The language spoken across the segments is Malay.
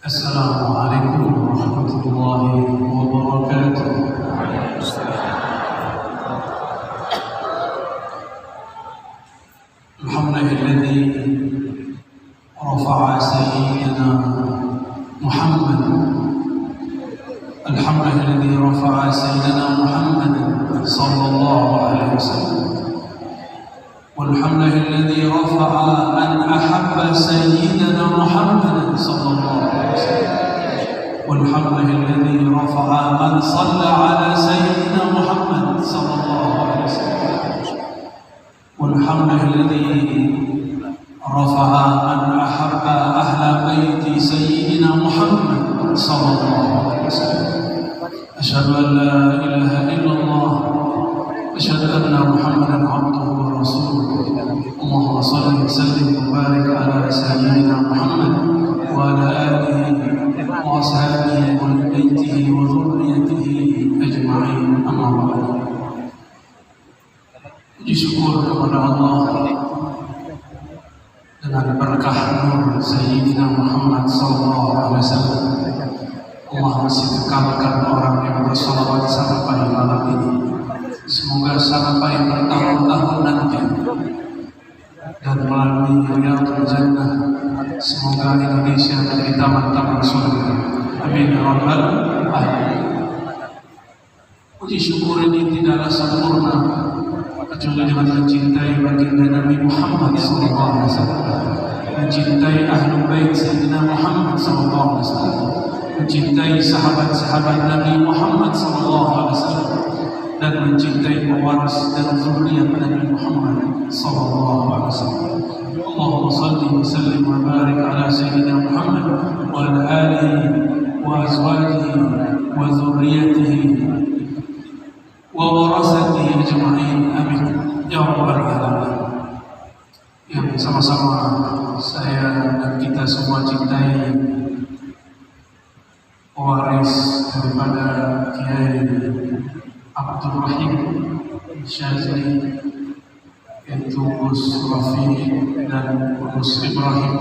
Assalamualaikum warahmatullahi wabarakatuh. Alhamdulilladzi rafa'a sayyidina Muhammad. Alhamdulilladzi rafa'a sayyidina Muhammad sallallahu alaihi wasallam. Walhamdulilladzi rafa'a man ahabba sayyidina Muhammad sallallahu alaihi wasallam. Walhamdulilladzi rafa'a man shalla ala sayyidina Muhammad sallallahu alaihi wasallam. Walhamdulilladzi rafa'a man ahabba ahla baiti sayyidina Muhammad sallallahu alaihi wasallam. Asyhadu an la ilaha illallah wa asyhadu anna Muhammadan abduhu wa rasuluh. Allahumma shalli wa sallim wa barik ala sayyidina Muhammad wa ala alihi wa ashabihi wa baitihi wa dhurriyyatihi ajma'in. Amma ba'd. Puji syukur kepada Allah dengan berkah nur Sayyidina Muhammad sallallahu alaihi wasallam. Allah masih kekalkan orang yang bersalawat sampai malam ini. Semoga sampai bertahun-tahun nanti. Dan melalui Riyadhul Jannah, semoga Indonesia menjadi taman-taman surga. Amin ya rabbal alamin. Puji syukur ini tidaklah sempurna kecuali dengan mencintai baginda Nabi Muhammad sallallahu alaihi wasallam, mencintai ahlul bait Sayyidina Muhammad sallallahu alaihi wasallam, mencintai sahabat-sahabat Nabi Muhammad sallallahu alaihi wasallam, dan mencintai pewaris dan zuriat Nabi Muhammad sallallahu alaihi wasallam. Allahumma shalli wa sallim wa barik ala sayyidina Muhammad wa ala alihi wa azwajihi wa dzurriyyatihi wa warasatihi ajma'in. Amin ya rabbal alamin. Yang sama-sama saya dan kita semua cintai pewaris daripada Kiai Abdul Rahim Syazili, yaitu Gus Rafi dan Gus Ibrahim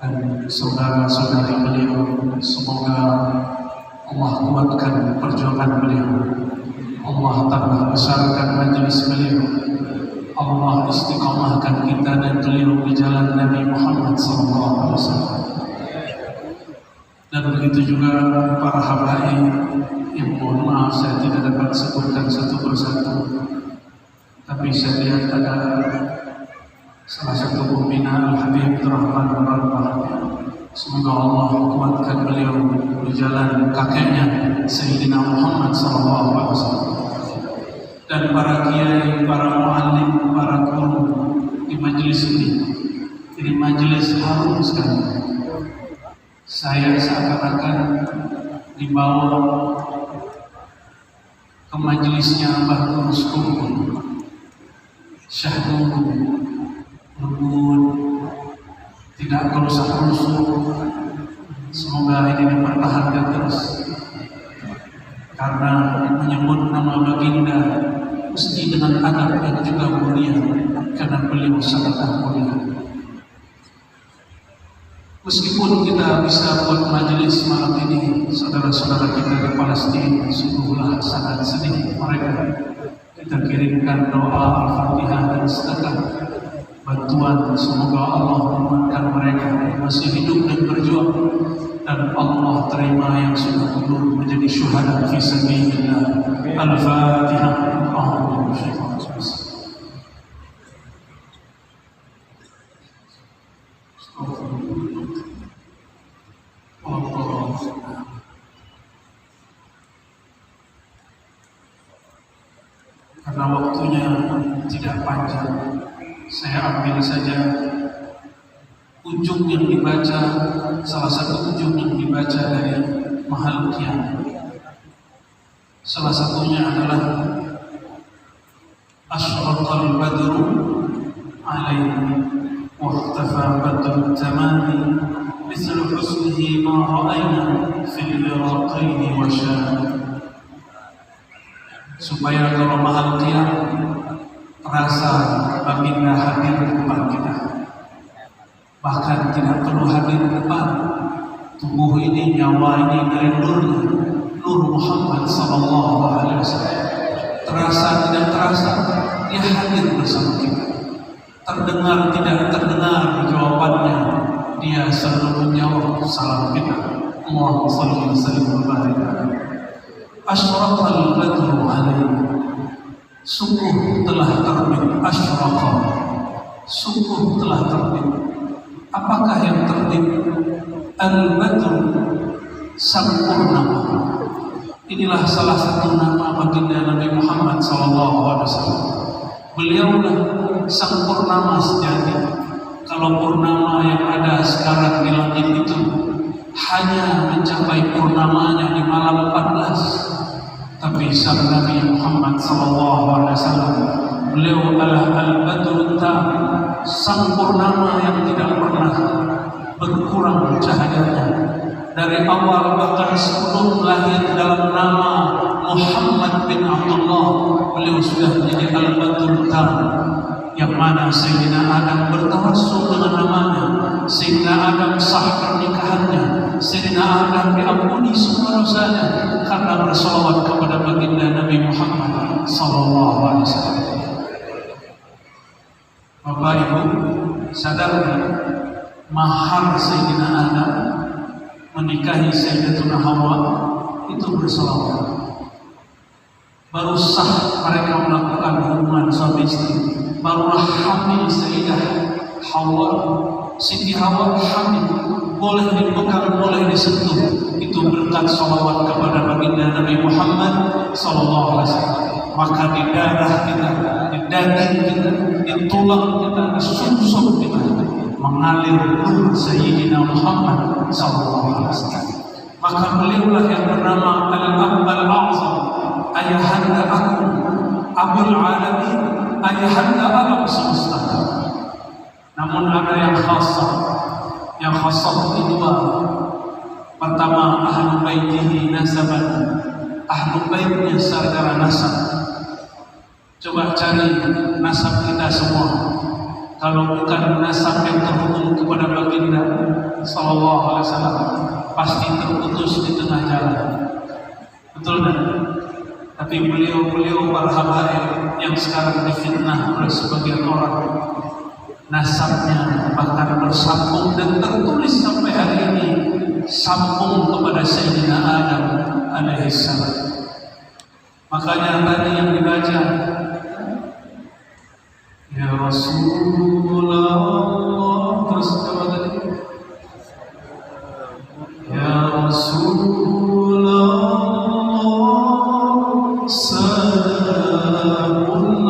dan saudara-saudari beliau. Semoga Allah kuatkan perjuangan beliau, Allah tambah besarkan majelis beliau, Allah istiqamahkan kita dan beliau di jalan Nabi Muhammad SAW. Dan begitu juga para habaib yang mohon maaf saya tidak dapat sebutkan satu persatu, tapi saya lihat ada salah satu pembina Al-Habib Rahman Murabah. Semoga Allah kuatkan beliau di jalan kakeknya Sayyidina Muhammad SAW. Dan para kiai, para muallim, para guru di majelis ini, jadi majelis harum sekali. Saya seakan-akan dibawa ke majelisnya Mbah Terus Kumpul, Syahdul, lembut, tidak kerusak-kerusuk. Semoga ini dipertahankan terus, karena menyebut nama baginda mesti dengan adab yang juga mulia, karena beliau sangatlah mulia. Meskipun kita bisa buat majelis malam ini, saudara-saudara kita di Palestina sungguhlah sangat sedih mereka. Kita kirimkan doa Al-Fatihah dan sedekah bantuan, semoga Allah menguatkan mereka yang masih hidup dan berjuang, dan Allah terima yang sudah gugur menjadi syuhada fi sabilillah. Al-Fatihah. Karena waktunya tidak panjang, saya ambil saja ujung yang dibaca, salah satu ujung yang dibaca dari Mahal Qiyam. Salah satunya adalah Asyraqal badru alaihi wa ikhtafa badru tamami mislu husnihi ma ra'ayna fil iraqaini wa syam. Supaya kalau Mahal Qiyam terasa baginda hadir di depan kita, bahkan tidak perlu hadir di depan, tubuh ini, nyawa ini dari Nur Muhammad sallallahu alaihi wasallam. Terasa tidak terasa, dia hadir bersama kita. Terdengar tidak terdengar jawabannya, dia selalu menjawab salam kita. Allahumma shalli wa sallim wa barik alaihi. Asyraqal badru alaihi. Sungguh telah terbit. Asyraqa. Sungguh telah terbit. Apakah yang terbit? Al-badru, sang purnama. Inilah salah satu nama baginda Nabi Muhammad SAW. Beliaulah sang purnama sejati. Kalau purnama yang ada sekarang di langit itu hanya mencapai purnamanya di malam 14, tapi sang Nabi Muhammad SAW, beliau adalah al-badrut tam, sang purnama yang tidak pernah berkurang cahayanya. Dari awal bahkan sebelum lahir dalam nama Muhammad bin Abdullah, beliau sudah menjadi al-badrut tam, yang mana Sayyidina Adam bertawassul dengan namanya. Sayyidina Adam sah pernikahannya. Sayyidina Adam diampuni semua dosanya karena bersolawat kepada baginda Nabi Muhammad sallallahu alaihi wasallam. Bapak Ibu, sadarkan mahar Sayyidina Adam menikahi Sayyidatuna Hawa itu bersolawat. Baru sah mereka melakukan hubungan suami istri, barulah hamil Sayyidah Hawa. Siti Hawa hamil, boleh dipegang, boleh disentuh. Itu berkat salawat kepada baginda Nabi Muhammad sallallahu alaihi wasallam. Maka di darah kita, di daging kita, di tulang kita, di sumsum kita mengalir nur Sayyidina Muhammad sallallahu alaihi wasallam. Maka beliaulah yang bernama Al-Ab Al-A'zam, ayahanda aku, Abul Alamin, ayahanda alam semesta. Namun ada yang khasah itu dua. Pertama, ahlu baitihi nasaban, ahlu baitnya secara nasab. Coba cari nasab kita semua. Kalau bukan nasab yang terhubung kepada baginda sallallahu alaihi wasallam, pasti terputus di tengah jalan. Betul kan? Tapi beliau para habaib yang sekarang difitnah oleh sebagian orang, nasabnya bahkan bersambung dan tertulis sampai hari ini, sambung kepada Sayyidina Adam alaihissalam. Makanya tadi yang dibaca, ya Rasulullah, terus coba tadi, ya Rasulullah, salamun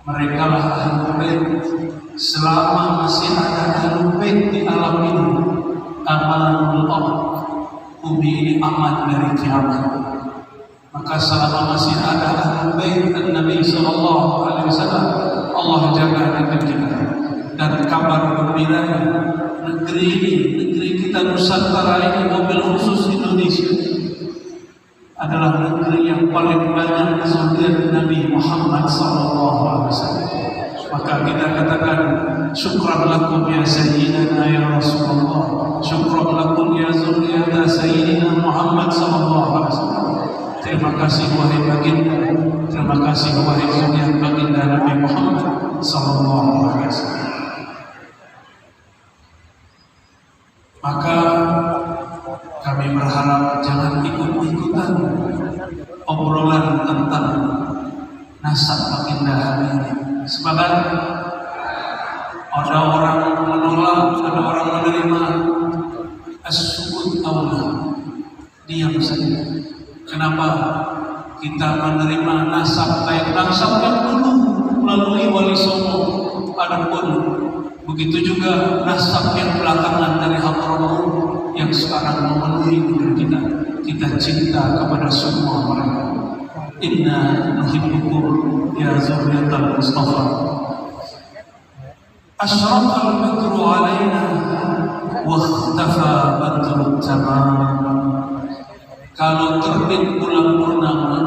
mereka lah ahlul bait. Selama masih ada ahlul bait di alam ini, amanul Allah, bumi ini aman dari kiamat. Maka selama masih ada ahlul bait dan Nabi sallallahu alaihi wasallam, Allah jaga negeri kita. Dan kabar gembira, negeri ini, negeri kita Nusantara ini, mobil khusus Indonesia, adalah negeri yang paling banyak zuriat Nabi Muhammad SAW. Maka kita katakan, syukran lakum ya Sayyidina ya Rasulullah, syukran lakum ya zuriat Sayyidina Muhammad SAW. Terima kasih wahai baginda, terima kasih wahai zuriat baginda Nabi Muhammad SAW. Maka kami berharap jangan ikut-ikutan mendengar tentang nasab baginda hari ini. Sebagian ada orang menolak, ada orang menerima. As-sukut aula, diam saja. Kenapa kita menerima nasab baik nasab yang dulu melalui Wali Songo, adapun begitu juga nasab yang belakangan dari Hadramaut yang sekarang memenuhi kita. Kita cinta kepada semua mereka. Inna nuhibbukum ya zurriyatal Mustafa. Asyraqal badru alaina wa ikhtafa badrut tamam. Kalau terbit bulan purnama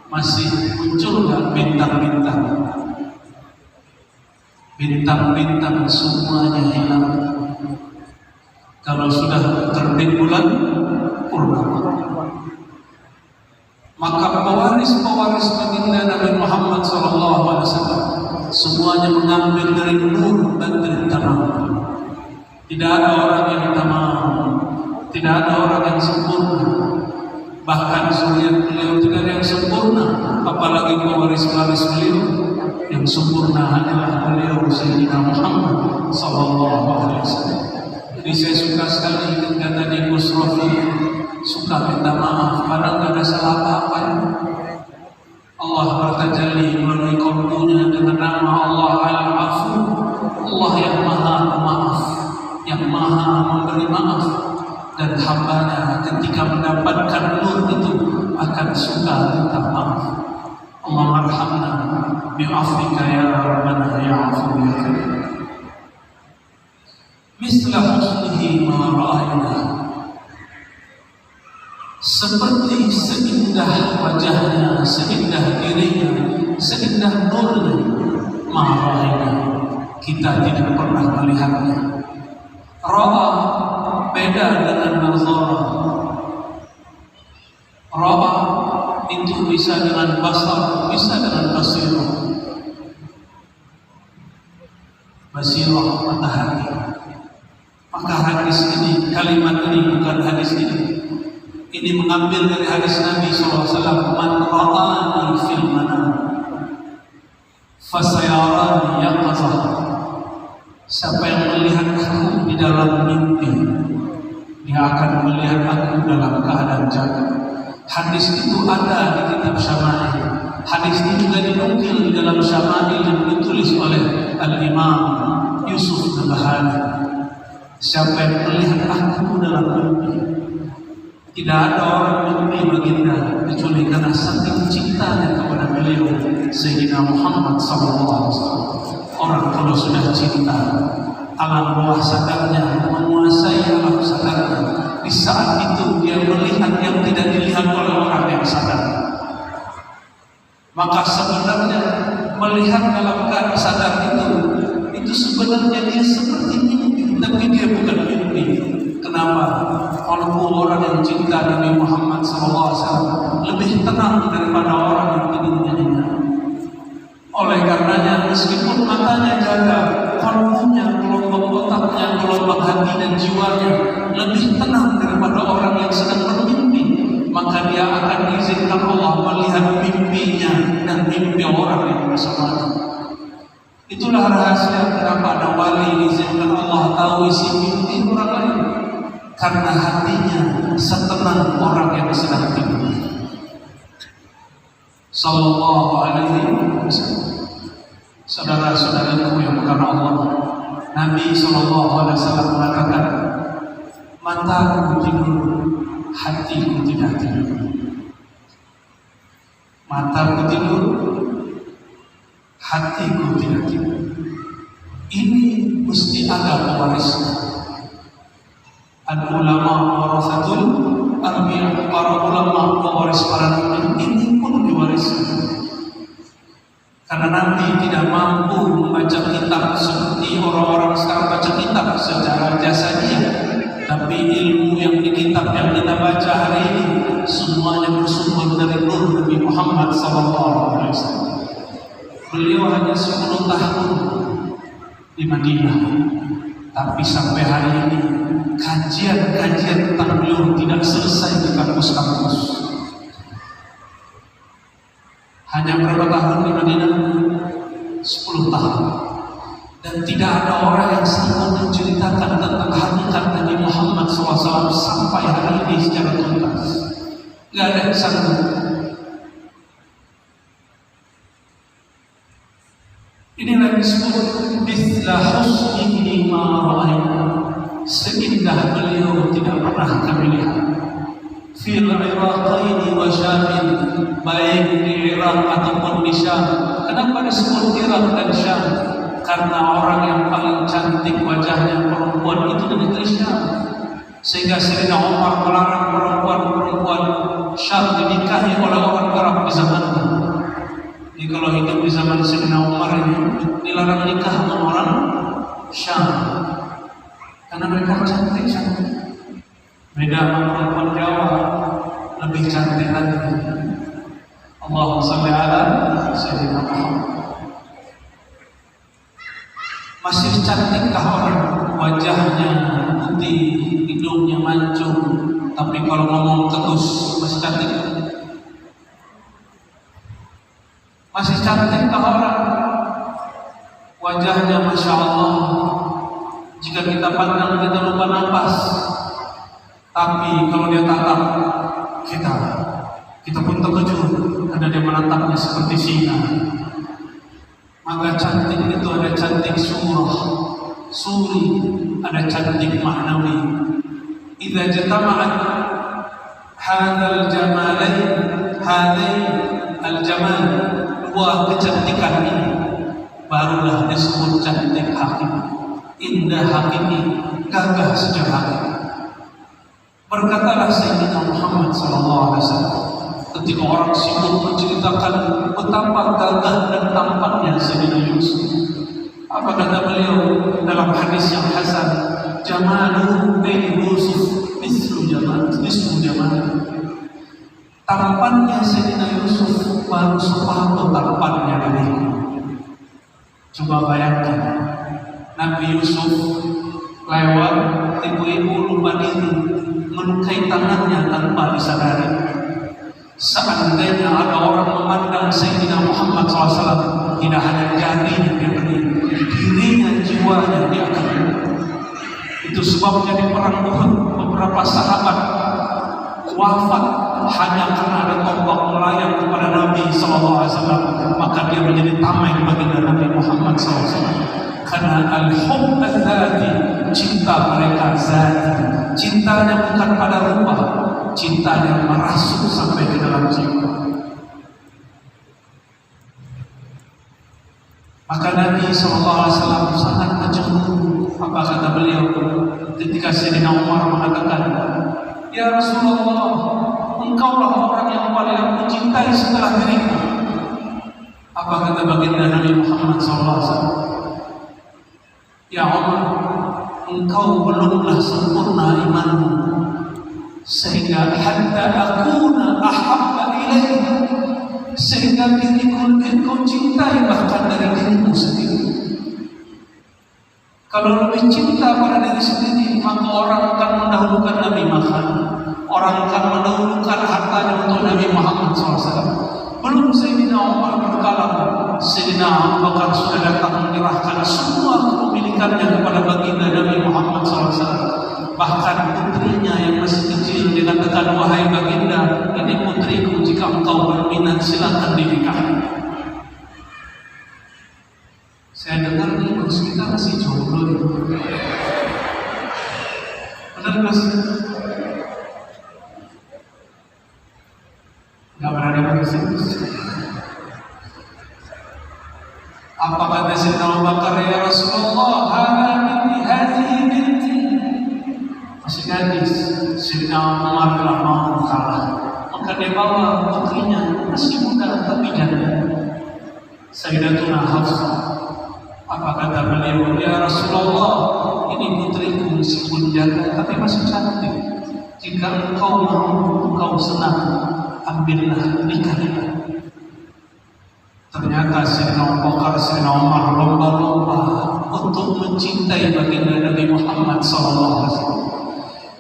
masih muncul nggak bintang-bintang? Bintang-bintang semuanya hilang. Kalau sudah terbit bulan purnama, maka pewaris-pewaris baginda Nabi Muhammad SAW semuanya mengambil dari nur badrut tamam. Tidak ada orang yang tamam, tidak ada orang yang sempurna. Bahkan zuriat beliau tidak ada yang sempurna, apalagi pewaris-pewaris beliau. Yang sempurna adalah beliau Sayyidina Muhammad SAW. Jadi saya suka sekali ketika tadi Gus Rofi suka minta maaf, padahal tidak ada salah apa-apa. Allah bertajalli melalui kaumnya dengan nama Allah Al-Afu, Allah yang Maha Pemaaf, yang Maha memberi maaf. Dan hambanya ketika mendapatkan nur itu akan suka minta maaf. Allah marhamna bi'afika ya Rabbana ya Afu ya Karim. Misla husnihi ma ra'ayna, seperti seindah wajahnya, seindah dirinya, seindah nurnya, ma ra'ayna, kita tidak pernah melihatnya. Ra'a beda dengan nazara. Ra'a itu bisa dengan basar, bisa dengan basirah. Basirah matahari. Maka hadis ini, kalimat ini bukan hadis ini. Ini mengambil dari hadis Nabi SAW. Man ra'ani fil manam fasayarani yaqazah. Siapa yang melihat aku di dalam mimpi, dia akan melihat aku dalam keadaan jaga. Hadis itu ada di kitab Syama'il. Hadis ini juga dinukil di dalam Syama'il yang ditulis oleh Al-Imam Yusuf Nabahani. Siapa yang melihat aku dalam mimpi, tidak ada orang mimpi baginda kecuali karena saking cintanya kepada beliau Sayyidina Muhammad SAW. Orang kalau sudah cinta, alam bawah sadarnya menguasai alam sadarnya. Di saat itu dia melihat yang tidak dilihat oleh orang yang sadar. Maka sebenarnya melihat dalam keadaan sadar itu sebenarnya dia seperti mimpi, tapi dia bukan mimpi. Kenapa? Kalau orang yang cinta Nabi Muhammad SAW lebih tenang daripada orang yang tidurnya ingat. Oleh karenanya meskipun matanya jaga, kalbunya, gelombang otaknya, gelombang hati dan jiwanya lebih tenang daripada orang yang sedang bermimpi, maka dia akan izinkan Allah melihat mimpinya dan mimpi orang yang bersamanya. Itulah rahasia kenapa ada wali izinkan Allah tahu isi mimpi orang lain, karena hatinya setenang orang yang sedang tidur. Sallallahu alaihi wasallam. Saudara-saudaraku yang karena Allah, Nabi sallallahu alaihi wasallam mengatakan, mataku tidur, hatiku tidak tidur. Mataku tidur, hatiku tidak tidur. Ini mesti ada pewarisnya. Al-ulama warasatul anbiya, para ulama pewaris para nabi, ini pun diwariskan. Karena Nabi tidak mampu membaca kitab seperti orang-orang sekarang baca kitab secara jasadiah, tapi ilmu yang di kitab yang kita baca hari ini semuanya bersumber dari nur Nabi Muhammad SAW. Beliau hanya 10 tahun di Madinah, tapi sampai hari ini kajian-kajian tentang beliau tidak selesai di kampus-kampus. Hanya berapa tahun di Madinah? 10 tahun. Dan tidak ada orang yang sanggup menceritakan tentang hakikat Nabi Muhammad SAW sampai hari ini secara tuntas. Tidak ada yang sanggup. Inilah disebut Bisla husnihi ma ra'ayna. Seindah beliau tidak pernah kami lihat. Fil Iraqaini wa Syam, baik di Irak ataupun di Syam. Kenapa disebut Irak dan Syam? Karena orang yang paling cantik wajahnya perempuan itu di negeri Syam. Sehingga Sayyidina Umar melarang perempuan Syam dinikahi oleh orang Arab di zamannya. Jadi kalau hidup di zaman Sayyidina Umar ini dilarang nikah dengan orang Syam karena mereka cantik. Beda dengan perempuan Jawa, lebih cantik lagi. Allahumma shalli ala Sayyidina Muhammad. Masih cantikkah orang wajahnya putih, hidungnya mancung, tapi kalau ngomong ketus masih cantik? Masih cantikkah orang wajahnya Masya Allah, jika kita pandang kita lupa nafas, tapi kalau dia tatap kita pun terkejut karena dia menatapnya seperti singa. Maka cantik itu ada cantik suri, ada cantik maknawi. Idza jatama'at hadzal jamalain, hadain al-jamal, dua kecantikan ini barulah disebut cantik hakiki, indah hakiki, gagah secara hakiki. Berkatalah Sayyidina Muhammad SAW ketika orang sibuk menceritakan betapa gagah dan tampannya Sayyidina Yusuf. Apa kata beliau dalam hadis yang hasan? Jamalu bin Yusuf mislu jamal. Tampannya Sayyidina Yusuf baru separuh tampannya diriku. Coba bayangkan, Nabi Yusuf lewat, ibu-ibu lupa diri, melukai tangannya tanpa disadari. Seandainya ada orang memandang Sayyidina Muhammad SAW, tidak hanya jarinya dia berdiri, dirinya, jiwanya dia akan berdiri. Itu sebabnya di perang Uhud beberapa sahabat wafat hanya karena ada tombak melayang kepada Nabi SAW, maka dia menjadi tameng baginda Nabi Muhammad SAW. Karena al-hubb al-dzati, cinta mereka zati, cintanya bukan pada rupa, cintanya merasuk sampai ke dalam jiwa. Maka Nabi SAW sangat tercemburu. Apa kata beliau ketika Sayyidina Umar mengatakan, ya Rasulullah, engkaulah orang yang paling aku cintai setelah diriku. Apa kata baginda Nabi Muhammad SAW? Ya Umar, engkau belumlah sempurna imanmu sehingga hatta akuna ahabba ilaika, sehingga diriku lebih kau cintai bahkan dari dirimu sendiri. Kalau lebih cinta pada diri sendiri, maka orang akan mendahulukan Nabi makan, orang akan mendahulukan hartanya untuk Nabi Muhammad SAW. Belum Sayyidina Umar berkalam, Sayyidina Abu Bakar sudah datang menyerahkan semua kepemilikannya kepada baginda Nabi Muhammad SAW. Bahkan putrinya yang masih kecil dikatakan, wahai baginda, ini putriku, jika engkau berminat silakan dinikahi. Saya dengar nih Gus, kita masih jomblo. Benar Gus? Gak berani bersih. Apa kata Sayyidina Abu Bakar, ya Rasulullah, hadhihi binti. Masih gadis. Sayyidina Umar telah mau kalah, maka dia bawa putrinya, masih muda tapi janda, Sayyidatuna Hafsah. Apa kata beliau, ya Rasulullah, ini putriku meskipun janda tapi masih cantik. Jika engkau mau, engkau senang, ambillah, nikahlah. Ternyata Sayyidina Abu Bakar, Sayyidina Umar lomba-lomba untuk mencintai baginda Nabi Muhammad SAW.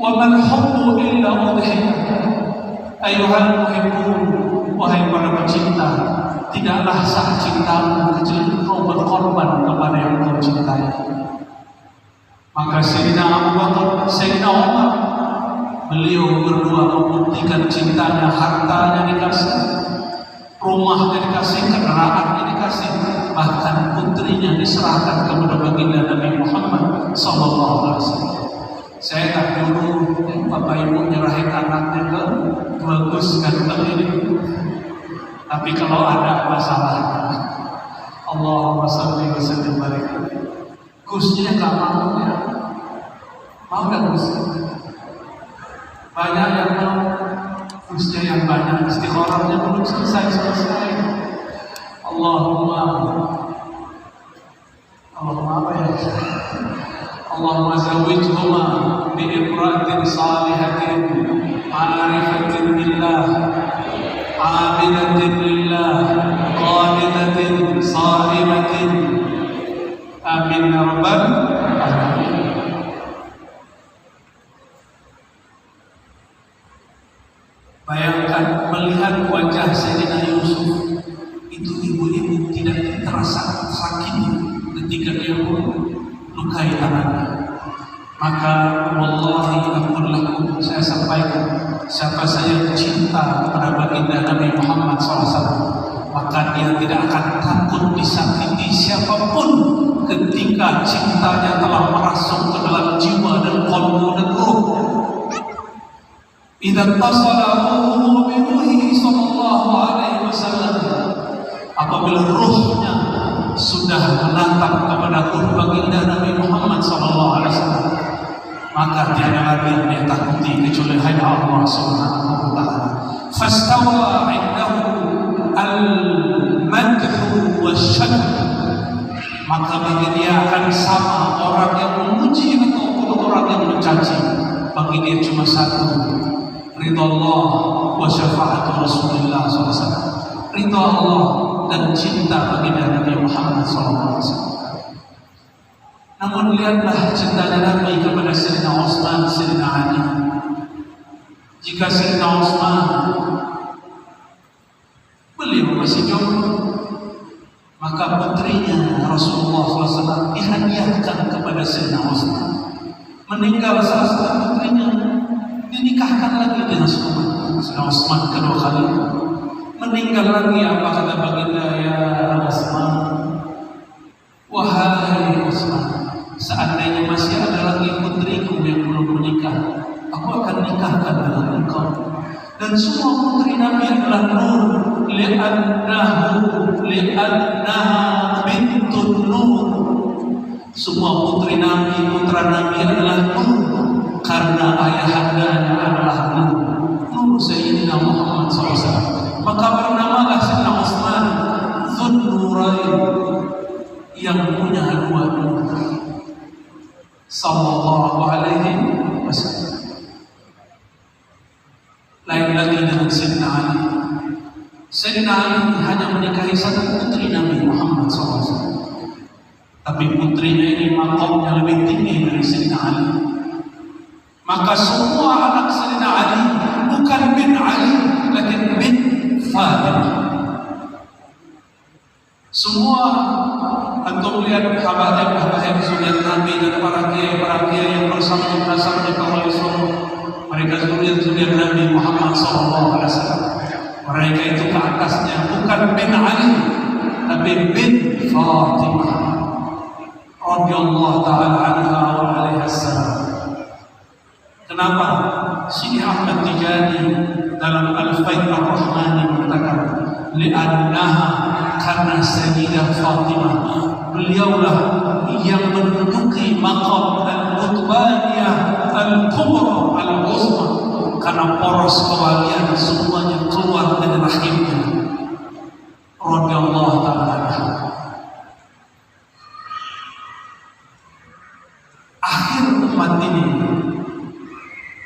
Wa man hubbu illa udhiyah. Ayuhal muhibbun, wahai para pecinta, tidaklah sah cintamu kecuali kau berkorban kepada yang kau cintai. Maka Sayyidina Abu Bakar, Sayyidina Umar, beliau berdua membuktikan cintanya, hartanya dikasih, rumahnya dikasih, kendaraannya dikasih, bahkan putrinya diserahkan kepada baginda Nabi Muhammad SAW. Saya tak dulu bapak ibu nyerahin anaknya ke baguskan ini. Tapi kalau ada masalah, Allahumma shalli wa sallim barik. Gusnya nggak mau ya, mau nggak Gus? Banyak yang mau, Gusnya yang banyak, istikharahnya belum selesai. Allahumma apa ya? Allahumma zawwijhuma bi imra'atin salihatin, 'arifatin billah, 'abidatin lillah, qanitatin sa'imatin. Amin ya rabbal alamin. Bayangkan melihat wajah Sayyidina Yusuf, itu ibu-ibu tidak terasa sakit ketika dia melukai anaknya. Maka wallahi aqul lakum, saya sampaikan, siapa saya cinta kepada baginda Nabi Muhammad SAW, maka dia tidak akan takut disakiti siapapun ketika cintanya telah merasuk ke dalam jiwa dan qalbu dan ruh. Idza tasala ruhuhu bi ruhihi sallallahu alaihi wasallam, apabila ruhnya sudah menatap kepada ruh baginda Nabi Muhammad sallallahu alaihi wasallam, maka tiada lagi yang dia takuti kecuali hanya Allah Subhanahu wa taala. Fastawa 'indahu al-madhu wasyakr, maka bagi dia akan sama orang yang memuji ataupun orang yang mencaci. Bagi dia cuma satu, ridha Allah wa syafaat Rasulullah SAW. Ridha Allah dan cinta baginda Nabi Muhammad SAW. Namun lihatlah cintanya Nabi kepada Sayyidina Utsman, Sayyidina Ali. Jika Sayyidina Utsman beliau masih jomblo, maka putrinya Rasulullah SAW dihadiahkan kepada Sayyidina Utsman. Meninggal salah satu putrinya, dinikahkan lagi dengan Sayyidina Utsman kedua kali. Meninggal lagi, apa kata baginda, ya Utsman, wahai Utsman, seandainya masih ada lagi putriku yang belum menikah, aku akan nikahkan dengan engkau. Dan semua putri Nabi adalah nur, li'annaha bintun nur. Semua putri Nabi, putra Nabi adalah nur, karena ayahandanya adalah nur, nur Sayyidina Muhammad SAW. Maka bernamalah Sayyidina Utsman Dzun Nurain, yang punya dua nur, sallallahu alaihi wasallam. Lain lagi dengan Sayyidina Ali. Sayyidina Ali hanya menikahi satu putri Nabi Muhammad SAW, tapi putrinya ini makamnya lebih tinggi dari Sayyidina Ali. Maka semua anak Sayyidina Ali bukan bin Ali, lakin bin Fatimah. Semua antum lihat habaib zuriat Nabi dan para kiai yang bersama nasabnya para Rasul, mereka zuriat Nabi Muhammad SAW. Mereka itu ke atasnya bukan bin Ali, tapi bin Fatimah radhiyallahu taala anha wa alaiha salam. Kenapa? Syekh Ahmad Tijani dalam Al-Faid Ar-Rahmani mengatakan, li'annaha, karena Sayyidah Fatimah, beliaulah yang menduduki maqam al-qutbaniyah al-kubra al-uzma, karena poros kewalian semuanya keluar dari rahimnya radhiyallahu ta'ala anha. Akhir umat ini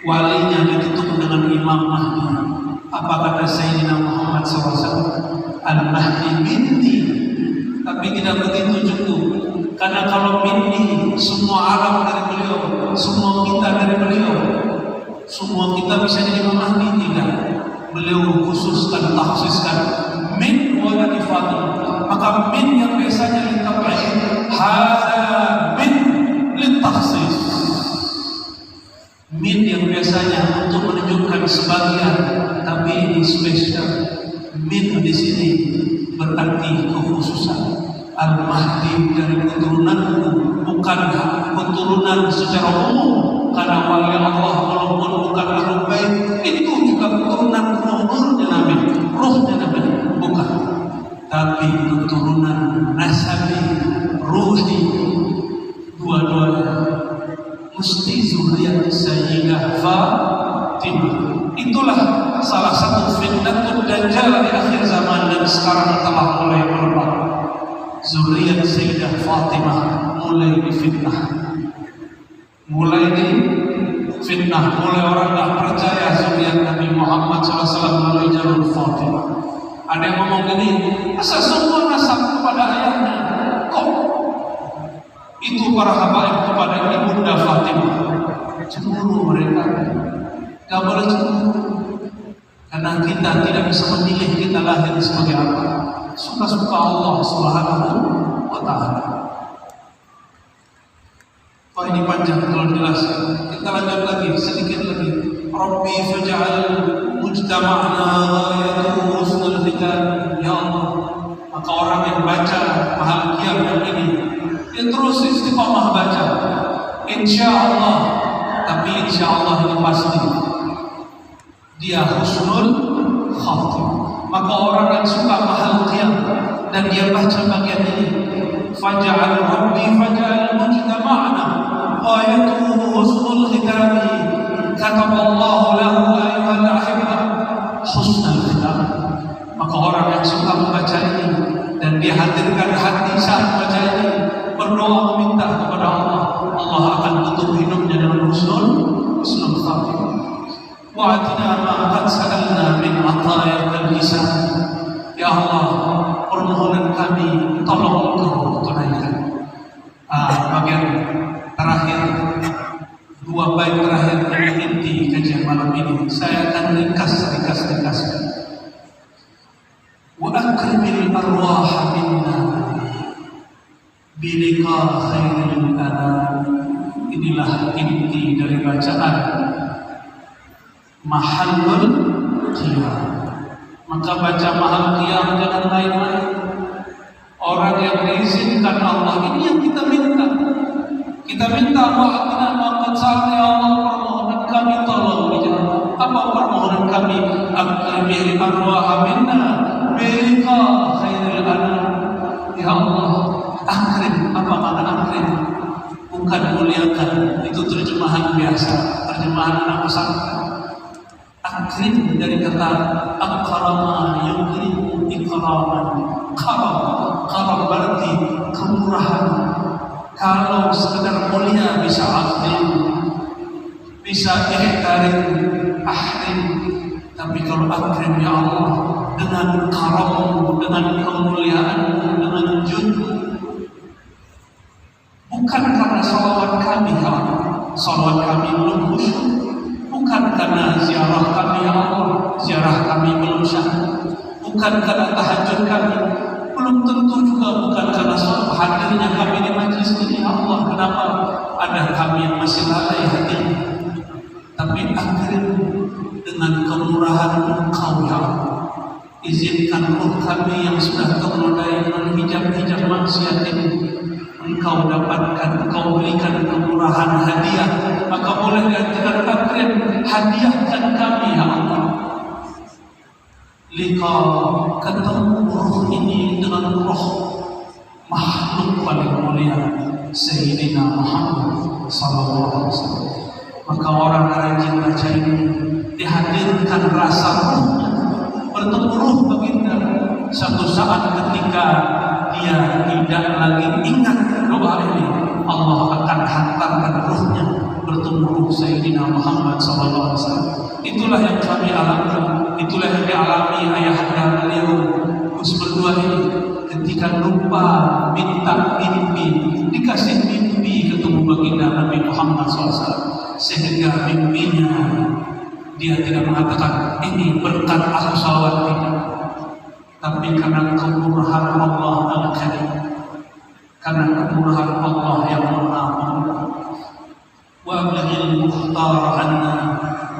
walinya ditutup dengan Imam Mahdi. Apa kata Sayyidina Muhammad SAW? Al-Mahdi binti. Tapi tidak begitu cukup, karena kalau binti semua alam dari beliau, semua kita dari beliau, semua kita bisa jadi Imam Mahdi. Tidak, beliau khususkan, taksiskan min waladi Fatimah dari keturunanku, bukan keturunan secara umum, karena wali Allah walaupun bukan ahlul bait itu juga keturunan ruhnya Nabi, bukan, tapi keturunan nasabi, ruhi, dua-duanya mesti zuriat Sayyidah Fatimah. Itulah salah satu fitnatul dajjal di akhir zaman dan sekarang telah mulai berubah. Zuriat Sayyidah Fatimah mulai difitnah, mulai orang tak percaya zuriat Nabi Muhammad SAW melalui jalur Fatimah. Ada yang ngomong gini, masa semua nasab kepada ayahnya? Kok itu para habaib kepada ibunda Fatimah? Cemburu mereka. Gak boleh cemburu, karena kita tidak bisa memilih kita lahir sebagai apa. Suka-suka Allah Subhanahu wa Ta'ala. Wah, ini panjang kalau dijelaskan. Kita lanjut lagi, sedikit lagi. Rabbi faj'al mujtama'na ghayatuhu husnul khitam. Ya Allah, maka orang yang baca mahal qiyam ini, dia terus istiqamah baca. Insya Allah, tapi insya Allah ini pasti dia husnul khatimah. Maka orang yang suka mahal qiyam dan dia baca bagian ini, faj'al rabbi faj'al mujtama'na ghayatuhu husnul khitam, kataballahu lahu ayyuhal ahibbah husnul khitam. Maka orang yang suka membaca ini dan dia hadirkan hati saat baca ini, berdoa meminta kepada Allah, Allah akan tutup hidupnya dengan husnul khatimah. Wa'atina ma qad sa'alna min ata'ikal lisan. Ya Allah, permohonan kami tolong Engkau tunaikan. Bagian terakhir, dua bait terakhir dari inti kajian malam ini saya akan ringkaskan. Wa akrimil arwah minna bi liqa khairil anam. Inilah inti dari bacaan Mahallul Qiyam. Maka baca mahal qiyam jangan main-main. Orang yang diizinkan Allah ini yang kita minta. Kita minta wa'atina maqad sa'alna, ya Allah, permohonan kami tolong dijawab. Apa permohonan kami? Akrimil arwah minna biqa khairil anam. Ya Allah, akrim. Apa makna akrim? Bukan muliakan, itu terjemahan biasa, terjemahan anak pesantren. Akrim dari kata akrama yukrimu ikraman. Karam berarti kemurahan. Kalau sekedar mulia bisa akrim, bisa ihtarim, ahrim. Tapi kalau akrim, ya Allah, dengan karam, dengan kemuliaan, dengan jud, bukan karena salawat kami, ya Allah. Salawat kami belum khusyuk. Bukan karena ziarah kami, ya Allah, ziarah kami belum syah. Bukan karena tahajud kami, belum tentu juga bukan karena hadirnya kami di majlis ini, ya Allah. Kenapa ada kami yang masih lalai hatinya? Tapi akhirin dengan kemurahan Engkau, ya Allah. Izinkan ruh kami yang sudah ternodai dengan hijab-hijab maksiat ini, Engkau dapatkan, Engkau berikan kemurahan hadiah. Maka boleh gantikan akhirin, hadiahkan kami, ya Allah. Liqa, ketemu ruh ini dengan ruh makhluk paling mulia Sayyidina Muhammad SAW. Maka orang rajin baca ini dihadirkan rasa ruhnya, bertemu ruh baginda. Satu saat ketika dia tidak lagi ingat doa ini, Allah akan hantarkan ruhnya bertemu ruh Sayyidina Muhammad SAW. Itulah yang kami alami, itulah yang dialami ayahanda beliau Gus berdua ini. Ketika lupa minta mimpi, dikasih mimpi ketemu baginda Nabi Muhammad SAW, sehingga mimpinya dia tidak mengatakan ini berkat aku salawat, tidak, tapi karena kemurahan Allah Al-Karim, karena kemurahan Allah yang Maha. Wa ablighil mukhtar anna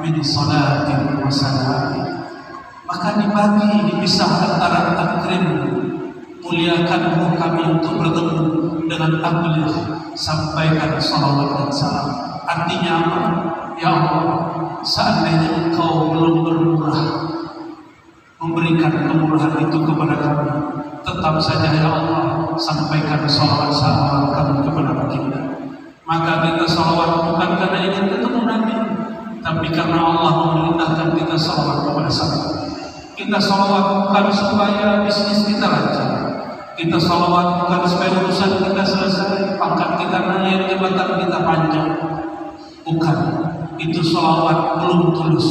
min salatin wa salam. Maka dibagi, dipisah antara takrim mulia muliakan kami untuk bertemu dengan tabligh, sampaikan salawat dan salam. Artinya apa? Ya Allah, seandainya Engkau belum bermurah memberikan kemurahan itu kepada kami, tetap saja ya Allah, sampaikan salawat salam kami kepada kita. Maka kita salawat bukan karena ingin ketemu Nabi, tapi karena Allah memerintahkan kita salawat kepada sahabat. Kita salawat bukan supaya bisnis kita lancar. Kita salawat bukan supaya urusan kita selesai, pangkat kita naik, jabatan kita panjang. Bukan. Itu salawat belum tulus.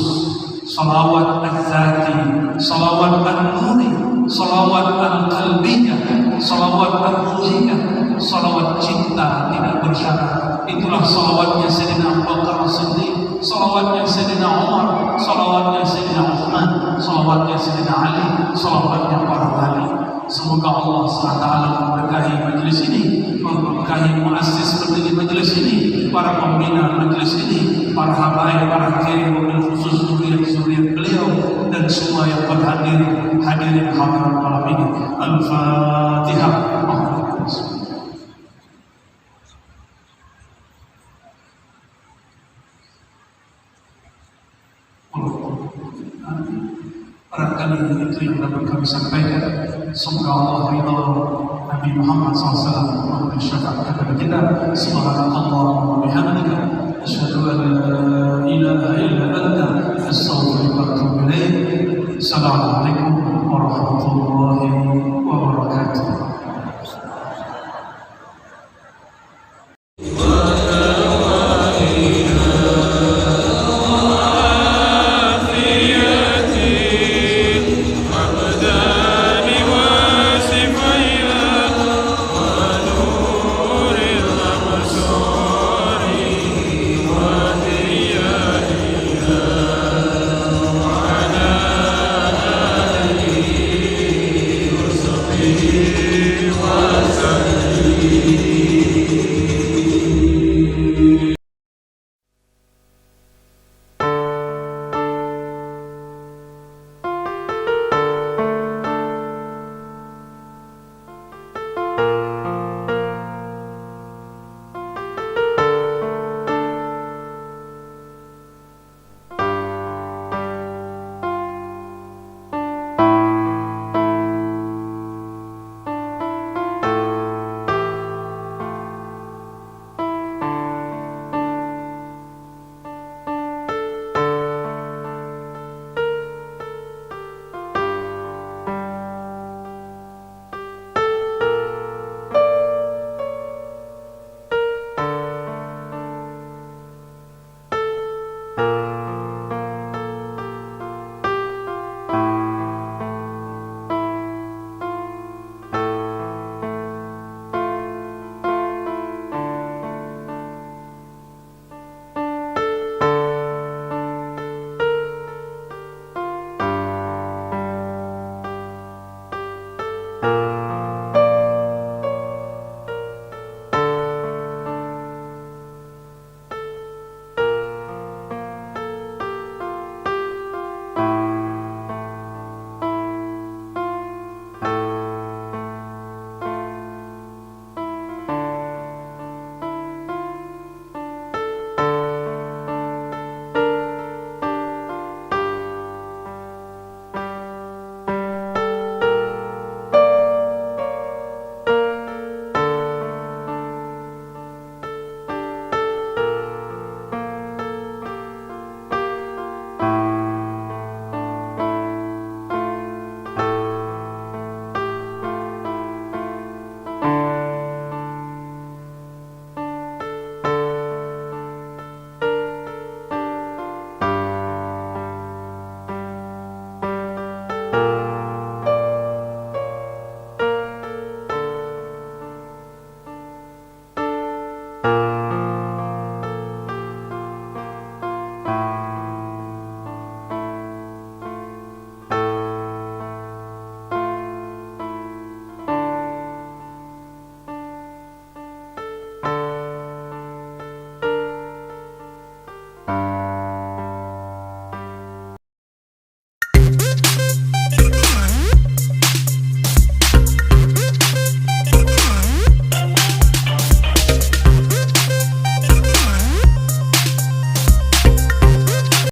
Salawat al-zati, salawat al-nuri, salawat al-qalbiyah, salawat al-ruhiyah, salawat cinta tidak bersyarat. Itulah salawatnya Sayyidina Abu Bakar As-Siddiq, salawatnya Sayyidina Umar, salawatnya Sayyidina Uthman, salawatnya Sayyidina Ali, salawatnya para wali. Semoga Allah SWT memberkahi majlis ini, memberkahi muassis pendiri majlis ini, para pembina majlis ini, para habaib, para kiai, wabil khusus zuriat beliau, dan semua yang berhadir, hadirin hadirat malam ini. Al-Fatihah. Barangkali itu yang dapat kami sampaikan. Semoga Allah ridha Nabi Muhammad SAW memberi syafaat kepada kita. Subhanallah wa bihamdika, asyhadu an la ilaha illa anta, astaghfiruka wa atubu ilaik. Assalamualaikum warahmatullahi wabarakatuh.